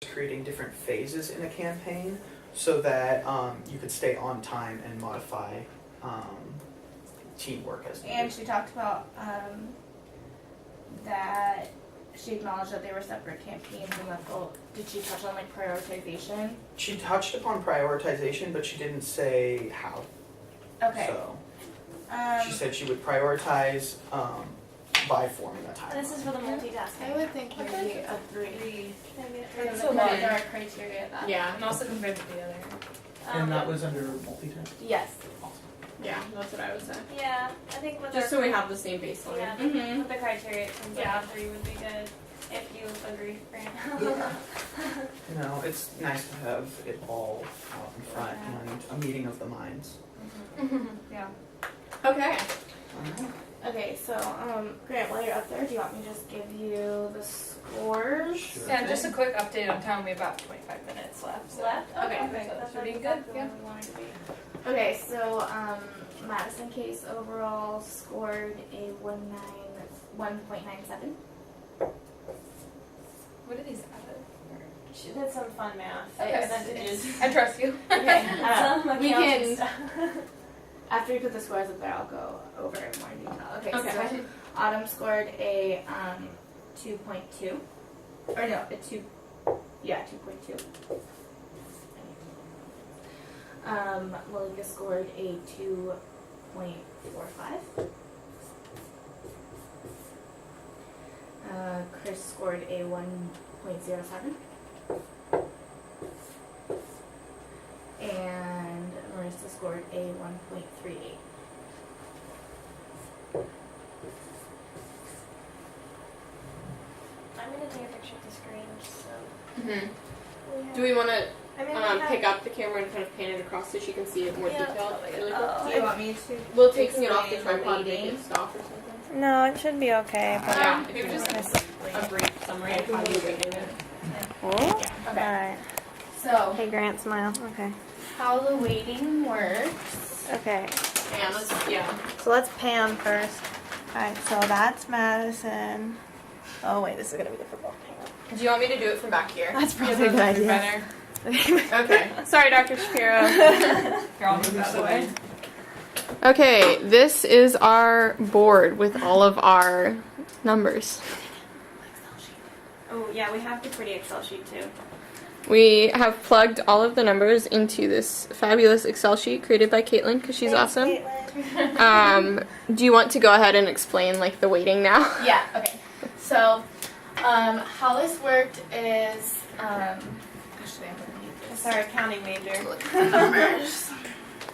creating different phases in a campaign so that you could stay on time and modify teamwork as needed. And she talked about that she acknowledged that they were separate campaigns and that did she touch on like prioritization? She touched upon prioritization, but she didn't say how. Okay. So she said she would prioritize by forming a timeline. This is for the multitasking. I would think maybe a 3. That's So okay. what are our criteria that? Yeah, and also compared to the other. And that was under multitask? Yes. Awesome. Yeah, that's what I would say. Yeah, I think with Just our, so we have the same baseline. yeah, Mhm. with the criteria, it seems Yeah. like a 3 would be good. If you agree, Grant. You know, it's nice to have it all out in front and a meeting of the minds. Yeah. Okay. Alright. Okay, so Grant, while you're up there, do you want me to just give you the scores? Sure. Yeah, just a quick update on time. We have about 25 minutes left. So. Left? Okay, Okay. so That's should be exactly good. Yeah. where we wanted to be. Okay, so Madison Case overall scored a 1.97. What are these added? She did some fun math. Okay. Percentages. I trust you. Okay, Some we accounting can, stuff. after we put the scores up there, I'll go over it more in detail. Okay, Okay. so Autumn scored a 2.2. Or no, a 2, yeah, 2.2. Malika scored a 2.45. Chris scored a 1.07. And Marissa scored a 1.38. I'm gonna take a picture of the screen so Mm-hmm. we have. Do we want to I mean, we have, pick up the camera and kind of pan it across so she can see it more Yeah, detailed? that's Really probably quick? Do you want me to? Will taking it off the explain tripod make waiting? it stop or something? No, it should be okay. But Yeah, if you Just just gonna a brief summary of how you rated it. oh, Okay. alright. So, Hey, Grant, smile. Okay. how the weighting works. Okay. And let's, yeah. So let's Pam first. Alright, so that's Madison. Oh wait, this is gonna be difficult. Hang on. Do you want me to do it from back here? That's probably a good idea. Better. Okay. Sorry, Dr. Shapiro. You're all moved out of the way. Okay, this is our board with all of our numbers. Oh yeah, we have the pretty Excel sheet too. We have plugged all of the numbers into this fabulous Excel sheet created by Caitlin because she's awesome. Do you want to go ahead and explain like the weighting now? Yeah, okay. So, how this worked is, actually I'm gonna need It's this. our accounting major. Look at the numbers.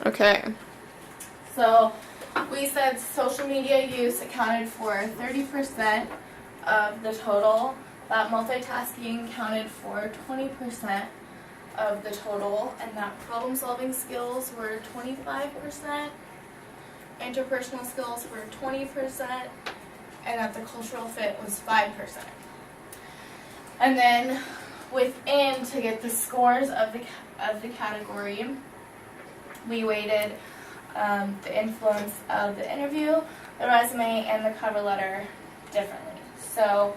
Okay. So, we said social media use accounted for 30% of the total. That multitasking accounted for 20% of the total, and that problem solving skills were 25%, interpersonal skills were 20%, and that the cultural fit was 5%. And then within, to get the scores of the category, we weighted the influence of the interview, the resume, and the cover letter differently. So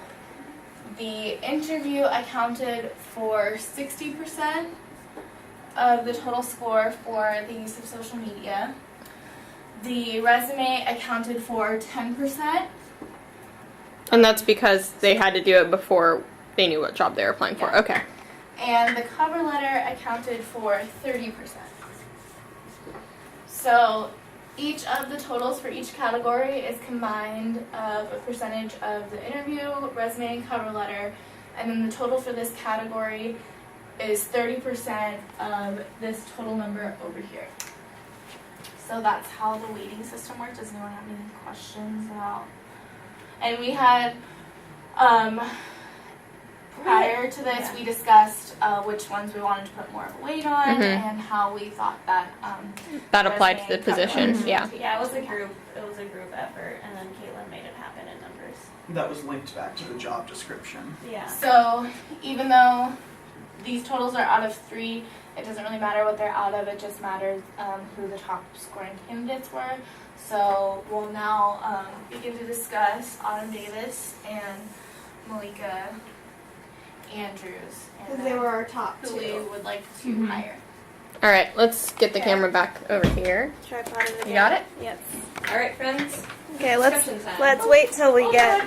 the interview accounted for 60% of the total score for the use of social media. The resume accounted for 10%. And that's because they had to do it before they knew what job they were applying for. Yeah. Okay. And the cover letter accounted for 30%. So each of the totals for each category is combined of a percentage of the interview, resume, and cover letter, and then the total for this category is 30% of this total number over here. So that's how the weighting system works. Does anyone have any questions about? And we had prior to this, we discussed which ones we wanted to put more of a weight on Mhm. and how we thought that That applied to the resume cover position. letter Yeah. should Yeah, it was a take group. It was a group effort, and then Caitlin made it happen in numbers. That was linked back to the job description. Yeah. So even though these totals are out of 3, it doesn't really matter what they're out of. It just matters who the top scoring candidates were. So we'll now begin to discuss Autumn Davis and Malika Andrews. Because they were our top who we two. would like to Mhm. hire. All right, let's get the Okay. camera back over here. Tripod in the You got it? Yep. All right, friends. Okay, let's Discussion time. wait till we get.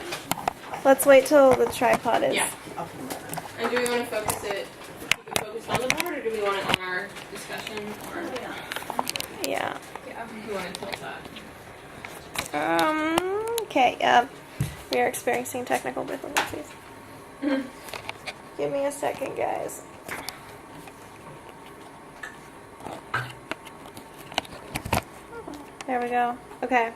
Let's wait till the tripod is. Yeah. Up and running. And do we want to focus it? Keep it focused on the board, or do we want it on our discussion? Or Yeah. Yeah. do you want to tilt that? Okay. We are experiencing technical difficulties. Give me a second, guys. There we go. Okay.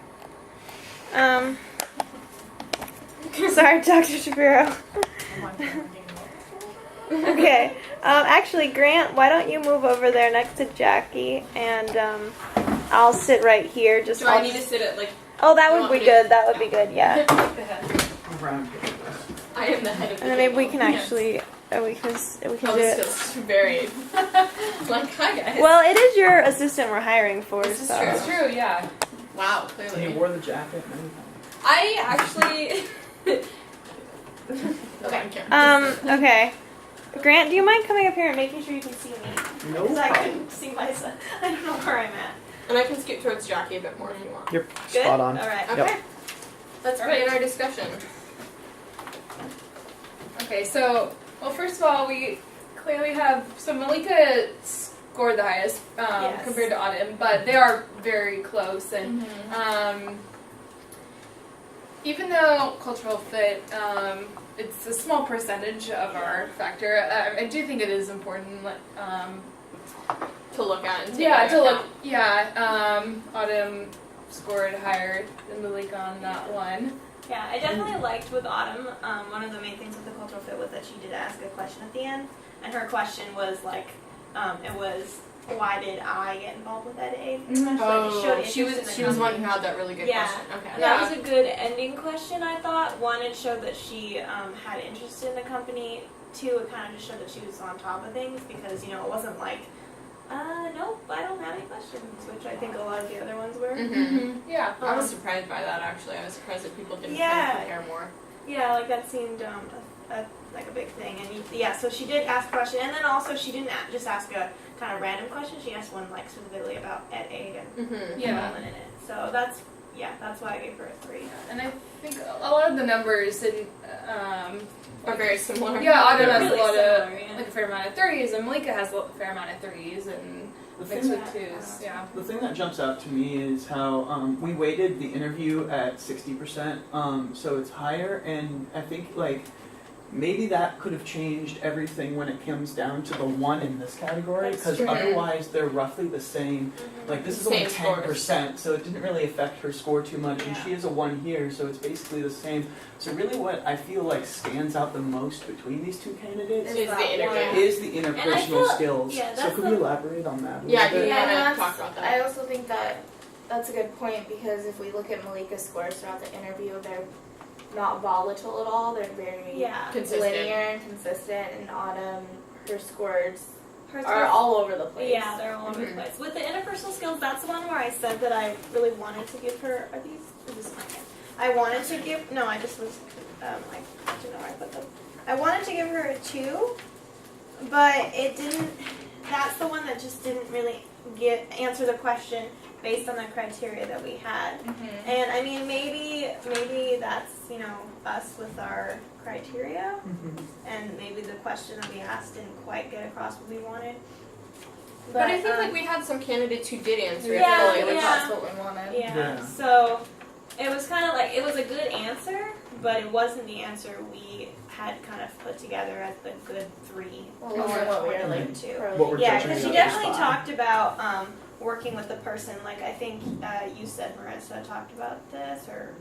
Sorry, Dr. Shapiro. Okay. Actually, Grant, why don't you move over there next to Jackie, and I'll sit right here. Just. Do I need to sit at like? Oh, that You would want be me to- good. That would be good. Yeah. Around. I am the head of the And then maybe we table. can Yes. actually. We can Oh, do this it. feels very like hi guys. Well, it is your assistant we're hiring for. This is so. true. It's true, yeah. Wow, And clearly. you wore the jacket and everything. I actually. Okay. Okay. Grant, do you mind coming up here and making sure you can see me? No Because I problem. couldn't see myself. I don't know where I'm at. And I can scoot towards Jackie a bit more if you want. You're Good? spot on. All right. Okay. Yep. Let's All begin right. our discussion. Okay, so, well, first of all, we clearly have, so Malika scored the highest Yes. compared to Autumn, but they are very close, and even though cultural fit, it's a small percentage of our factor, I do think it is important, To look at and take yeah, into to look, account. yeah, Autumn scored higher than Malika on that one. Yeah, I definitely liked with Autumn. One of the main things with the cultural fit was that she did ask a question at the end, and her question was like, it was, why did I get involved with Ed Aid? Pretty much, like, it showed Oh, she was interest in the she was one company. who had that really good Yeah. question. Okay. And that was a good ending question, I thought. One, it showed that she had interest in the company. Two, it kind of just showed that she was on top of things because, it wasn't like, nope, I don't have any questions, which I think a lot of the other ones were. Mm-hmm. Yeah. I was surprised by that actually. I was surprised that people didn't Yeah. kind of prepare more. Yeah, like that seemed like a big thing. And yeah, so she did ask a question, and then also she didn't just ask a kind of random question. She asked one like specifically about Ed Aid and Mm-hmm. Yeah. enrollment in it. So that's why I gave her a 3. And I think a lot of the numbers in, Are very similar. yeah, Autumn has Really a lot similar, of, yeah. like a fair amount of 30s, and Malika has a fair amount of 30s, and The mixed thing, with 2s, yeah. the thing that jumps out to me is how we weighted the interview at 60%, so it's higher, and I think like maybe that could have changed everything when it comes down to the one in this category, That's because true. otherwise they're roughly the same. Like this is only Same scores. 10%, so it didn't really affect her score too much, and Yeah. she is a 1 here, so it's basically the same. So really, what I feel like stands out the most between these two candidates Is the interview. is the And I interpersonal feel- skills. yeah, so that's could the- we elaborate on that a Yeah, little do bit? you Yeah, want and to talk about I that? also think that's a good point because if we look at Malika's scores throughout the interview, they're not volatile at all. They're very Yeah. Consistent. linear and consistent. And Autumn, her scores Hers are was- all over the place. Yeah, they're all over the Mhm. place. With the interpersonal skills, that's the one where I said that I really wanted to give her. Are these? Is this mine? I wanted to give. No, I just was. I don't know where I put them. I wanted to give her a 2, but it didn't. That's the one that just didn't really answer the question based on the criteria that we had. Mm-hmm. And I mean, maybe that's us with our criteria, Mhm. and maybe the question that we asked didn't quite get across what we wanted. But I think like we had some candidates who did answer it Yeah, fully, which yeah. That's what we wanted. Yeah. Yeah. So it was kind of like it was a good answer, but it wasn't the answer we had kind of put together as the good 3. Well, wasn't what we were like Mhm. to. What we're Yeah, judging because she on definitely the spot. talked about working with the person. Like I think you said Marissa talked about this, or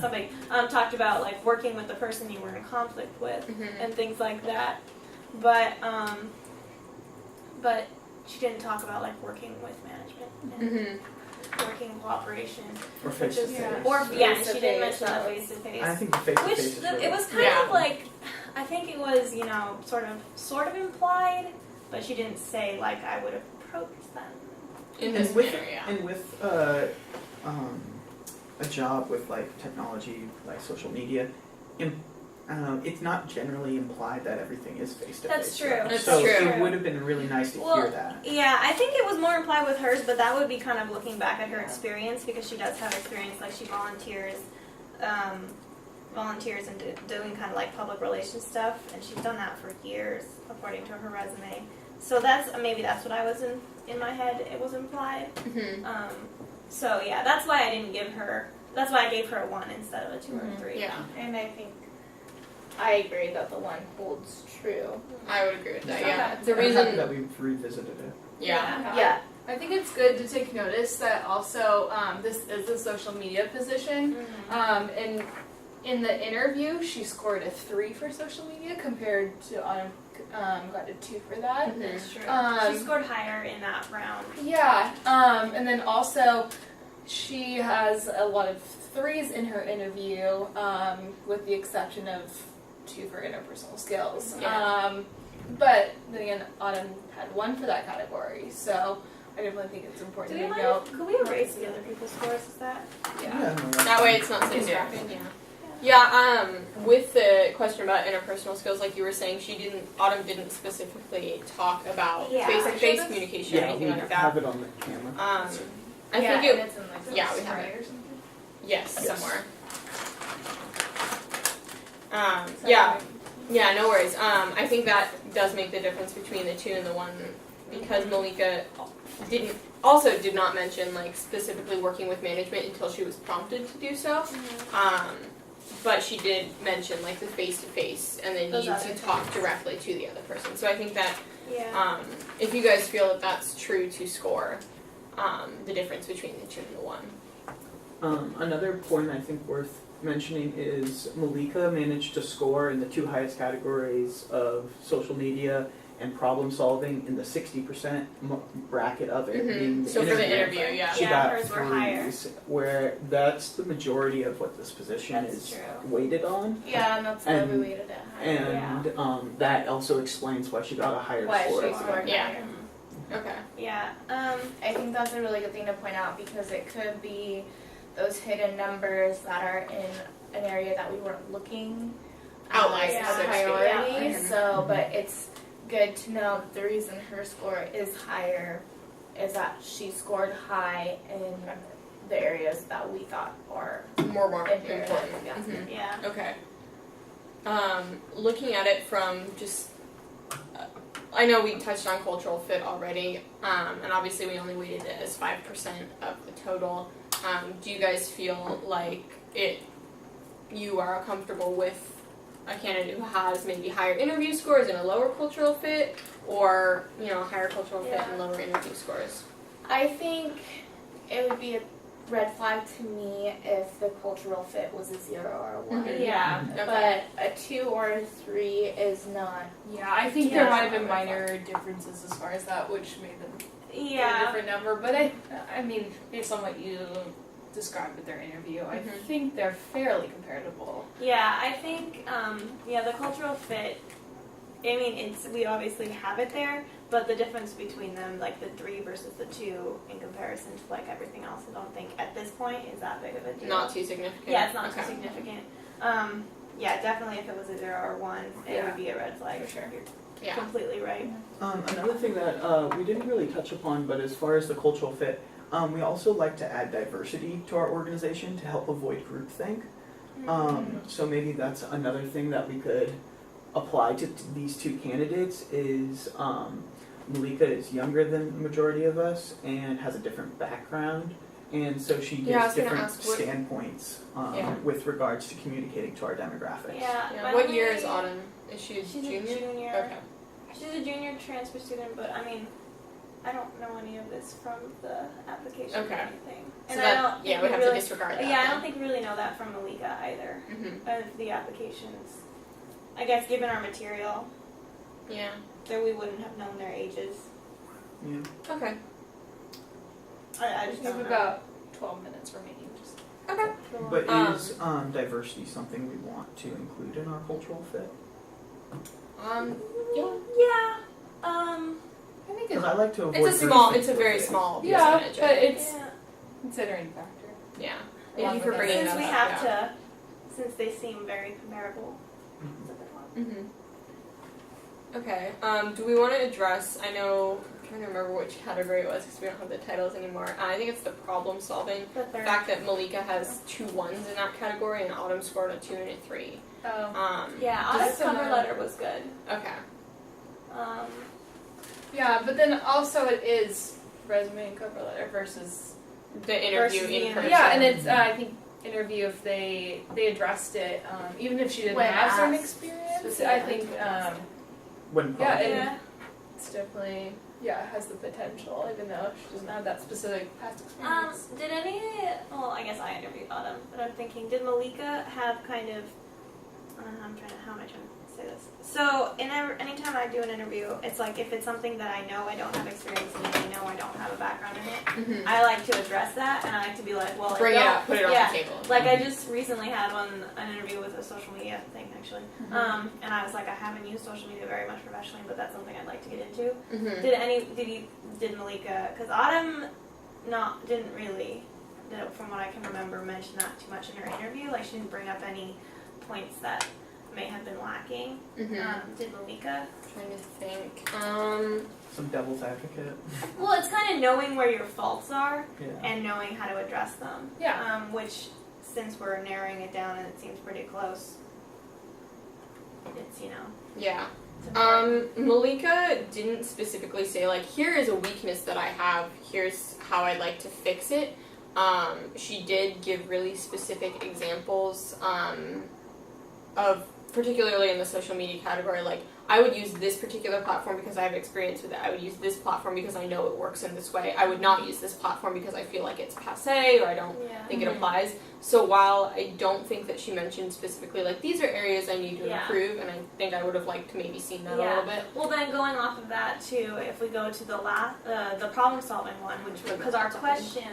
somebody talked about like working with the person you were in conflict with Mhm. and things like that. But she didn't talk about like working with management and Mm-hmm. working cooperation. Or face to Which is- face. Or yeah, Face to she didn't face, mention the that face to face. I think the face to Which face is really it was kind Yeah. of like, I think it was sort of implied, but she didn't say like I would approach them. In this And with manner, yeah. and with a job with like technology, like social media, It's not generally implied that everything is face to face. That's true. That's So true. it would have been really nice to hear that. Yeah, I think it was more implied with hers, but that would be kind of looking back at her experience because she does have experience. Like she volunteers and doing kind of like public relations stuff, and she's done that for years, according to her resume. So maybe that's what I was in my head. It was implied. Mhm. So yeah, that's why I didn't give her. That's why I gave her a 1 instead of a 2 or a 3. Yeah, And I think I agree that the 1 holds true. I would agree with that. Yeah, Okay. the I'm happy reason. that we've revisited it. Yeah. Yeah. I think it's good to take notice that also this is a social media position. Mm-hmm. And in the interview, she scored a 3 for social media compared to Autumn got a 2 for that. Mhm. That's true. Um, She scored higher in that round. Yeah, and then also she has a lot of 3s in her interview, with the exception of 2 for interpersonal skills. Yeah. But then again, Autumn had 1 for that category, so I definitely think it's important Do we to mind? note. Could we erase the other people's scores? Is that? Yeah. No, That way it's not so distracting. Yeah, with the question about interpersonal skills, like you were saying, Autumn didn't specifically talk about Yeah. face-to-face communication or Yeah, anything we like have that. it on the camera. I Yeah, think and it, it's in like yeah, we the have story it. or something. yes, Yes. somewhere. Yeah, no worries. I think that does make the difference between the 2 and the 1 because Malika did not mention like specifically working with management until she was prompted to do so. But she did mention like the face-to-face and the Those need other to talk things. directly to the other person. So I think that Yeah. if you guys feel that that's true to score, the difference between the 2 and the 1. Another point I think worth mentioning is Malika managed to score in the 2 highest categories of social media and problem solving in the 60% bracket of it. Being the So for the interview, yeah. She Yeah, got hers were higher. 3s, where that's the majority of what this position That's is true. weighted on. Yeah, and that's why we And- weighted it higher. And that also explains why she got a higher Why score. she scored Yeah. higher. Okay. Yeah. I think that's a really good thing to point out because it could be those hidden numbers that are in an area that we weren't looking Outlined, as so a to speak. priority. Yeah. So, but it's good to know the reason her score is higher is that she scored high in the areas that we thought are More imperative. important. Yeah. Mhm. Yeah. Okay. Looking at it from just, I know we touched on cultural fit already, and obviously we only weighted it as 5% of the total. Do you guys feel like you are comfortable with a candidate who has maybe higher interview scores and a lower cultural fit, or higher cultural fit and lower interview scores? I think it would be a red flag to me if the cultural fit was a 0 or a 1. Mhm. Yeah. Okay. But a 2 or a 3 is not. Yeah, I think Yeah. there might have been minor differences as far as that, which made them a Yeah. different number. But I mean, based on what you described with their interview, I Mhm. think they're fairly comparable. Yeah, I think the cultural fit. I mean, we obviously have it there, but the difference between them, like the 3 versus the 2, in comparison to like everything else, I don't think at this point is that big of a deal. Not too significant. Yeah, it's not Okay. too significant. Yeah, definitely if it was a 0 or 1, it Yeah. would be a red flag. For sure. You're Yeah. completely right. Another thing that we didn't really touch upon, but as far as the cultural fit, we also like to add diversity to our organization to help avoid groupthink. So maybe that's another thing that we could apply to these 2 candidates is Malika is younger than the majority of us and has a different background. And so she Yeah, I was gives gonna different ask what- standpoints Yeah. with regards to communicating to our demographics. Yeah. Yeah. by What the year way, is Autumn? Is she a She's junior? a junior. Okay. She's a junior transfer student, but I mean, I don't know any of this from the application Okay. or anything. So And that, I don't yeah, think we have really, to disregard that. Yeah, I don't think we really know that from Malika either. Of the applications. I guess given our material, Yeah. that we wouldn't have known their ages. Yeah. Okay. I We just have don't know. about 12 minutes remaining. Just Okay. But is diversity something we want to include in our cultural fit? Yeah. Yeah. I think Because I like to avoid It's a small. groupthink It's a very with it. small yeah, percentage. but it's Yeah. considering factor. Yeah. Along Thank you for with bringing Since that we up. have yeah. to, since they seem very comparable. It's a good one. Okay. Do we want to address? I know. I'm trying to remember which category it was because we don't have the titles anymore. I think it's the problem solving. The The third. fact that Malika has 2 1s in that category and Autumn scored a 2 and a 3. Oh. Yeah, Just Autumn's some, cover letter was good. Okay. Yeah, but then also it is resume and cover letter versus The interview Versus the in interview. person. yeah, and it's I think interview if they addressed it even if she didn't When have certain asked experience. I specifically. think When yeah, possible. Yeah. it's definitely has the potential even though she doesn't have that specific past experience. Did any? Well, I guess I interviewed Autumn, but I'm thinking, did Malika have kind of? How am I trying to say this? So, anytime I do an interview, it's like if it's something that I know I don't have experience in, and I know I don't have a background in it, I like to address that, and I like to be like, well, Bring it up, put it on the table. Like I just recently had an interview with a social media thing actually, and I was like, I haven't used social media very much professionally, but that's something I'd like to get into. Did Malika? Because Autumn, didn't really, from what I can remember, mention that too much in her interview. Like she didn't bring up any points that may have been lacking. Did Malika? Trying to think. Some devil's advocate. Well, it's kind of knowing where your faults are Yeah. and knowing how to address them. Yeah. Which, since we're narrowing it down and it seems pretty close, it's Yeah. it's important. Malika didn't specifically say, like, here is a weakness that I have, here's how I'd like to fix it. She did give really specific examples of, particularly in the social media category, like, I would use this particular platform because I have experience with it. I would use this platform because I know it works in this way. I would not use this platform because I feel like it's passé or I don't think it applies. So while I don't think that she mentioned specifically, like, these are areas I need to improve, and I think I would have liked to maybe seen that a little bit. Well, then going off of that too, if we go to the problem solving one, which because our question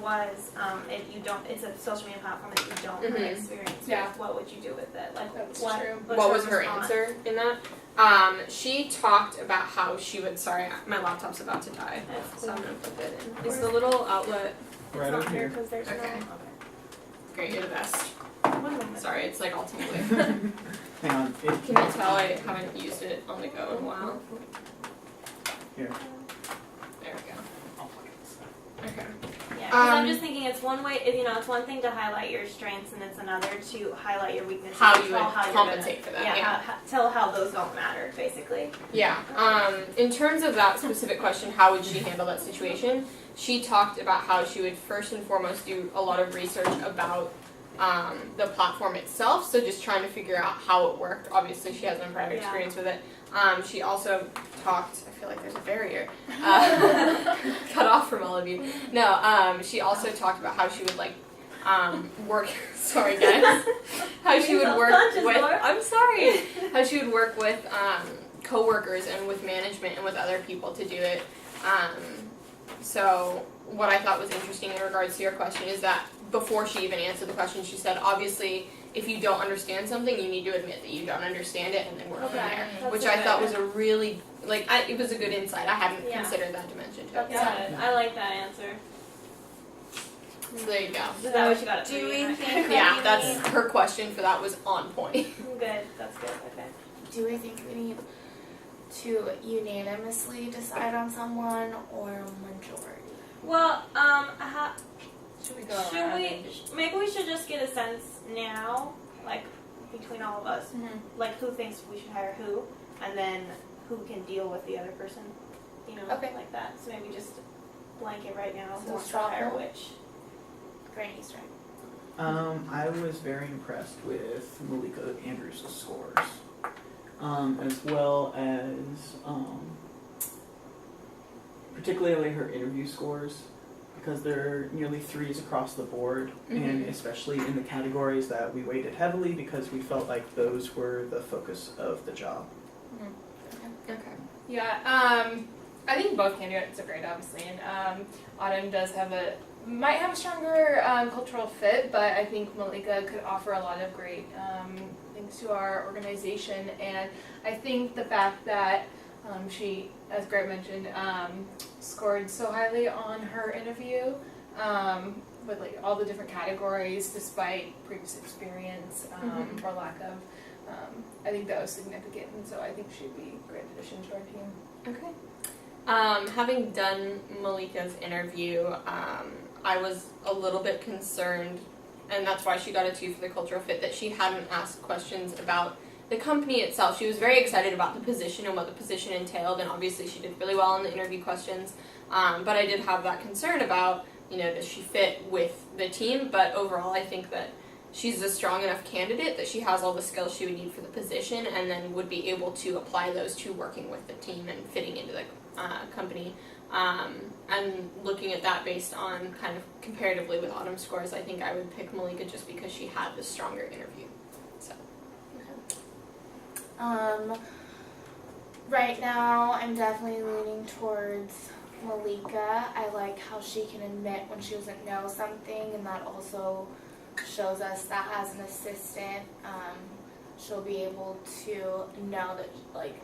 was, if you don't, it's a social media platform that you don't have experience with, what would you do with it? Like, That's what? true. What was her response? answer in that? She talked about how she would. Sorry, my laptop's about to die, That's so cool. I'm gonna put that in. Is the little outlet? Right It's over not here here. because there's Okay. no. Great, you're the best. One moment. Sorry, it's like all tingly. Hang on. Can you tell I haven't used it on the go in a while? Here. There we go. I'll plug it. Okay. Yeah, because I'm Um, just thinking it's one way, it's one thing to highlight your strengths and it's another to highlight your weaknesses. How and you tell would how you're compensate for gonna, that, yeah. tell how those don't matter, basically. Yeah. In terms of that specific question, how would she handle that situation? She talked about how she would first and foremost do a lot of research about the platform itself, so just trying to figure out how it worked. Obviously, she has no prior experience with it. She also talked, I feel like there's a barrier, cut off from all of you. No, she also talked about how she would like work, sorry guys, how she would work with, I'm sorry, how she would work with co-workers and with management and with other people to do it. So what I thought was interesting in regards to your question is that before she even answered the question, she said, obviously, if you don't understand something, you need to admit that you don't understand it and then work from there. That's Which a I good- thought was a really, it was a good insight. I hadn't Yeah. considered that dimension to That's it. good. I like that answer. So there you go. Is that what you got? Do we think Yeah, we that's need, her question for that was on point. Good. That's good. Okay. do we think we need to unanimously decide on someone or majority? Well, Should we go should around we? and just- Maybe we should just get a sense now, like between all of us, like who thinks we should hire who, and then who can deal with the other person, Okay. like that. So maybe just blanket right now So who wants to straw hire poll? which. Granny's right. I was very impressed with Malika Andrews' scores, as well as particularly her interview scores, because they're nearly 3s across the board, and especially in the categories that we weighted heavily because we felt like those were the focus of the job. Okay. Yeah, I think both candidates are great, obviously, and Autumn might have a stronger cultural fit, but I think Malika could offer a lot of great things to our organization, and I think the fact that she, as Greg mentioned, scored so highly on her interview with like all the different categories despite previous experience or lack of. I think that was significant, and so I think she'd be a great addition to our team. Okay. Having done Malika's interview, I was a little bit concerned, and that's why she got a 2 for the cultural fit, that she hadn't asked questions about the company itself. She was very excited about the position and what the position entailed, and obviously she did really well in the interview questions. But I did have that concern about, does she fit with the team? But overall, I think that she's a strong enough candidate that she has all the skills she would need for the position, and then would be able to apply those to working with the team and fitting into the company. And looking at that based on kind of comparatively with Autumn's scores, I think I would pick Malika just because she had the stronger interview. So. Right now, I'm definitely leaning towards Malika. I like how she can admit when she doesn't know something, and that also shows us that as an assistant, she'll be able to know that, like,